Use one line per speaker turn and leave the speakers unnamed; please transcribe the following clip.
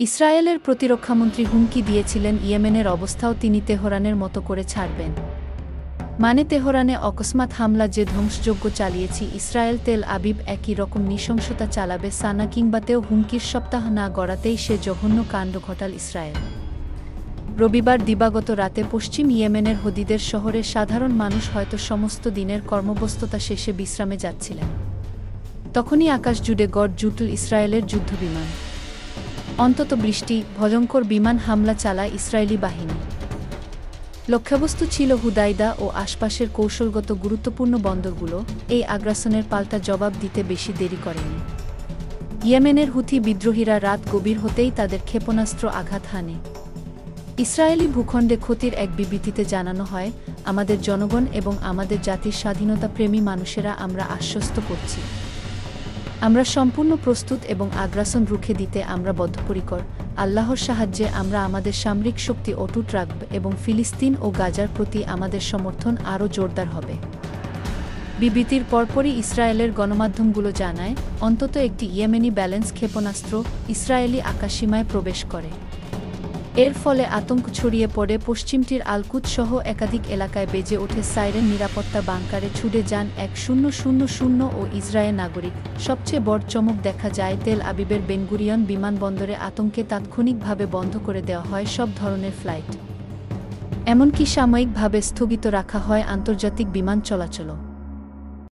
ইসরায়েলের প্রতিরক্ষামন্ত্রী হুমকি দিয়েছিলেন ইয়েমেনের অবস্থাও তিনি তেহরানের মতো করে ছাড়বেন। মানে তেহরানে অকস্মাৎ হামলা যে ধ্বংসযজ্ঞ চালিয়েছি ইসরায়েল তেল আবিব একই রকম নৃশংসতা চালাবে সানা কিংবাতেও হুমকির সপ্তাহ না গড়াতেই সে জঘন্য কাণ্ড ঘটাল ইসরায়েল। রবিবার দিবাগত রাতে পশ্চিম ইয়েমেনের হদিদের শহরে সাধারণ মানুষ হয়তো সমস্ত দিনের কর্মব্যস্ততা শেষে বিশ্রামে যাচ্ছিলেন। তখনই আকাশ জুড়ে গড় জুটল ইসরায়েলের যুদ্ধবিমান। অন্তত বৃষ্টি ভয়ঙ্কর বিমান হামলা চালায় ইসরায়েলি বাহিনী। লক্ষ্যবস্তু ছিল হুদাইদা ও আশপাশের কৌশলগত গুরুত্বপূর্ণ বন্দরগুলো। এই আগ্রাসনের পাল্টা জবাব দিতে বেশি দেরি করেনি। ইয়েমেনের হুথি বিদ্রোহীরা রাত গভীর হতেই তাদের ক্ষেপণাস্ত্র আঘাত হানে। ইসরায়েলি ভূখণ্ডে ক্ষতির এক বিবৃতিতে জানানো হয়, আমাদের জনগণ এবং আমাদের জাতির স্বাধীনতাপ্রেমী মানুষেরা আমরা আশ্বস্ত করছি, আমরা সম্পূর্ণ প্রস্তুত এবং আগ্রাসন রুখে দিতে আমরা বদ্ধপরিকর। আল্লাহর সাহায্যে আমরা আমাদের সামরিক শক্তি অটুট রাখব এবং ফিলিস্তিন ও গাজার প্রতি আমাদের সমর্থন আরও জোরদার হবে। বিবৃতির পরপরই ইসরায়েলের গণমাধ্যমগুলো জানায়, অন্তত একটি ইয়েমেনি ব্যালেন্স ক্ষেপণাস্ত্র ইসরায়েলি আকাশসীমায় প্রবেশ করে। এর ফলে আতঙ্ক ছড়িয়ে পড়ে পশ্চিমটির আল-কুদ সহ একাধিক এলাকায় বেজে ওঠে সাইরেন। নিরাপত্তা বাংকারে ছুটে যান 1000 ও ইসরায়েল নাগরিক। সবচেয়ে বড় চমক দেখা যায় তেল আবিবের বেনগুরিয়ন বিমানবন্দরে আতঙ্কে তাৎক্ষণিকভাবে বন্ধ করে দেওয়া হয় সব ধরনের ফ্লাইট। এমনকি সাময়িকভাবে স্থগিত রাখা হয় আন্তর্জাতিক বিমান চলাচলও।